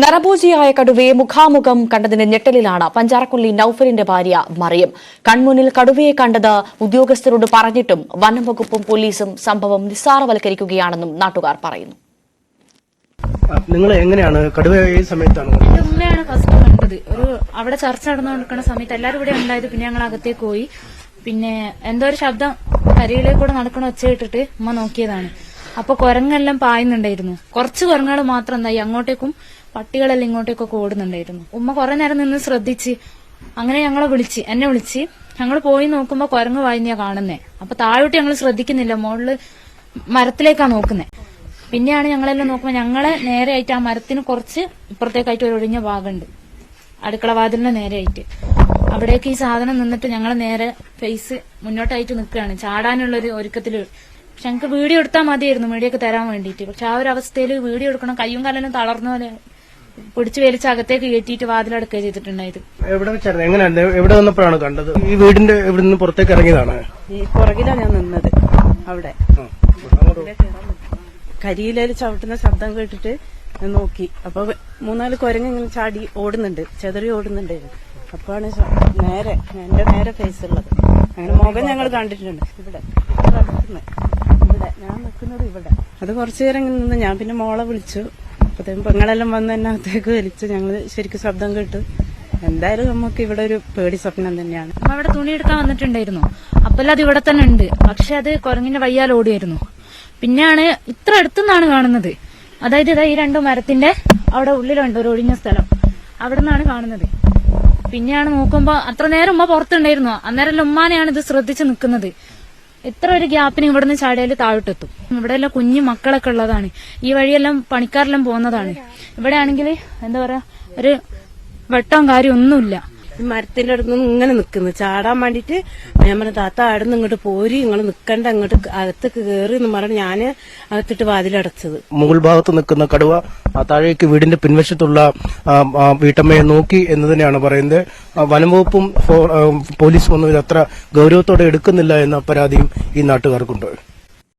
നരഭോജിയായ കടുവയെ മുഖാമുഖം കണ്ടതിന്റെ ഞെട്ടലിലാണ് പഞ്ചാരക്കൊല്ലി നൌഫലിന്റെ ഭാര്യ മറിയം. കൺമുന്നിൽ കടുവയെ കണ്ടത് ഉദ്യോഗസ്ഥരോട് പറഞ്ഞിട്ടും വനംവകുപ്പും പോലീസും സംഭവം നിസ്സാരവൽക്കരിക്കുകയാണെന്നും നാട്ടുകാർ പറയുന്നു. നിങ്ങൾ എങ്ങനെയാണ് കടുവ ഈ സമയത്താണ്? എന്റെ ഉമ്മയാണ് ഫസ്റ്റ് കണ്ടത്. അവിടെ ചർച്ച നടന്നുകൊണ്ടിരിക്കുന്ന സമയത്ത് എല്ലാവരും ഇവിടെ ഉണ്ടായത്. പിന്നെ ഞങ്ങൾ അകത്തേക്ക് പോയി. പിന്നെ എന്തോ ഒരു ശബ്ദം കരയിലേക്ക് കൂടെ നടക്കണ ഒച്ച ഇട്ടിട്ട് ഉമ്മ നോക്കിയതാണ്. അപ്പൊ കുരങ്ങെല്ലാം പായുന്നുണ്ടായിരുന്നു. കുറച്ച് കുരങ്ങുകൾ മാത്രം എന്തായി അങ്ങോട്ടേക്കും പട്ടികളെല്ലാം ഇങ്ങോട്ടേക്കൊക്കെ ഓടുന്നുണ്ടായിരുന്നു. ഉമ്മ കുറെ നേരം നിന്ന് ശ്രദ്ധിച്ച് അങ്ങനെ എന്നെ വിളിച്ച് ഞങ്ങൾ പോയി നോക്കുമ്പോ കുരങ്ങ് വായിനാ കാണുന്നേ. അപ്പൊ താഴോട്ട് ഞങ്ങൾ ശ്രദ്ധിക്കുന്നില്ല, മുകളില് മരത്തിലേക്കാ നോക്കുന്നേ. പിന്നെയാണ് ഞങ്ങളെല്ലാം നോക്കുമ്പോ ഞങ്ങളെ നേരെയായിട്ട് ആ മരത്തിന് കുറച്ച് ഇപ്പുറത്തേക്കായിട്ട് ഒരു ഒഴിഞ്ഞ ഭാഗമുണ്ട്, അടുക്കള വാതിലിന് നേരെയായിട്ട്. അവിടേക്ക് ഈ സാധനം നിന്നിട്ട് ഞങ്ങളെ നേരെ ഫേസ് മുന്നോട്ടായിട്ട് നിൽക്കുകയാണ്, ചാടാനുള്ളൊരു ഒരുക്കത്തില്. പക്ഷെ ഞങ്ങൾക്ക് വീഡിയോ എടുത്താൽ മതിയായിരുന്നു, മീഡിയക്ക് തരാൻ വേണ്ടിയിട്ട്. പക്ഷെ ആ ഒരു അവസ്ഥയിൽ വീഡിയോ എടുക്കണം, കയ്യും കാലെല്ലാം തളർന്ന പോലെ പിടിച്ചു വലിച്ച് അകത്തേക്ക് കയറ്റിയിട്ട് വാതിലടക്കുക ചെയ്തിട്ടുണ്ടായത്. എവിടെ വെച്ചായിരുന്നു? എങ്ങനെയായിരുന്നു? എവിടെ വന്നപ്പോഴാണ് കണ്ടത്? ഈ വീടിന്റെ ഇവിടെ നിന്ന് പുറത്തേക്ക് ഇറങ്ങിയതാണ്? ഈ പുറകിലാണ് ഞാൻ നിന്നത്. അവിടെ കരിയിലേല് ചവിട്ടുന്ന ശബ്ദം കേട്ടിട്ട് നോക്കി. അപ്പൊ 3-4 കുരങ്ങ് ഇങ്ങനെ ചാടി ഓടുന്നുണ്ട്, ചെതറി ഓടുന്നുണ്ടായിരുന്നു. അപ്പാണ് നേരെ എന്റെ നേരെ ഫേസ് ഉള്ളത്. അങ്ങനെ മുഖം ഞങ്ങൾ കണ്ടിട്ടുണ്ട്. ഇവിടെ ഞാൻ നിൽക്കുന്നത് ഇവിടെ. അത് കുറച്ചു നേരം നിന്ന് ഞാൻ പിന്നെ മോളെ വിളിച്ചു. അപ്പത്തേക്കും പെങ്ങളെല്ലാം വന്ന് എന്നെ അകത്തേക്ക് വലിച്ചു. ഞങ്ങള് ശരിക്കും ശബ്ദം കേട്ടു. എന്തായാലും നമുക്ക് ഇവിടെ ഒരു പേടി സ്വപ്നം തന്നെയാണ്. അമ്മ അവിടെ തുണി എടുക്കാൻ വന്നിട്ടുണ്ടായിരുന്നു. അപ്പെല്ലാം അത് ഇവിടെ തന്നെ ഉണ്ട്. പക്ഷെ അത് കുരങ്ങിന്റെ വയ്യാൽ ഓടിയായിരുന്നു. പിന്നെയാണ് ഇത്ര അടുത്തുനിന്നാണ് കാണുന്നത്. അതായത് ഈ 2 മരത്തിന്റെ അവിടെ ഉള്ളിലുണ്ട് ഒരു ഒഴിഞ്ഞ സ്ഥലം, അവിടെ നിന്നാണ് കാണുന്നത്. പിന്നെയാണ് നോക്കുമ്പോ അത്ര നേരം ഉമ്മ പുറത്തുണ്ടായിരുന്നു. അന്നേരം ഉമ്മാനെയാണ് ഇത് ശ്രദ്ധിച്ച് നിൽക്കുന്നത്. ഇത്ര ഒരു ഗ്യാപ്പിന് ഇവിടുന്ന് ചാടിയാൽ താഴോട്ടെത്തും. ഇവിടെയെല്ലാം കുഞ്ഞു മക്കളൊക്കെ ഉള്ളതാണ്. ഈ വഴിയെല്ലാം പണിക്കാരെല്ലാം പോകുന്നതാണ്. ഇവിടെ ആണെങ്കിൽ എന്താ പറയാ, ഒരു വെട്ടവും കാര്യം ഒന്നുമില്ല. മരത്തിന്റെ അടുത്ത് നിന്ന് ഇങ്ങനെ നിൽക്കുന്നു, ചാടാൻ വേണ്ടിട്ട്. ഞാൻ പറഞ്ഞ താത്ത ആടുന്ന് ഇങ്ങോട്ട് പോരി, നിങ്ങൾ നിൽക്കണ്ട, ഇങ്ങോട്ട് അകത്തേക്ക് കയറി എന്ന് പറഞ്ഞ് ഞാന് അകത്തിട്ട് വാതിലടച്ചത്. മുകൾ ഭാഗത്ത് നിൽക്കുന്ന കടുവ താഴേക്ക് വീടിന്റെ പിൻവശത്തുള്ള വീട്ടമ്മയെ നോക്കി എന്ന് തന്നെയാണ് പറയുന്നത്. വനംവകുപ്പും പോലീസും ഒന്നും ഇത് അത്ര ഗൌരവത്തോടെ എടുക്കുന്നില്ല എന്ന പരാതിയും ഈ നാട്ടുകാർക്കുണ്ട്.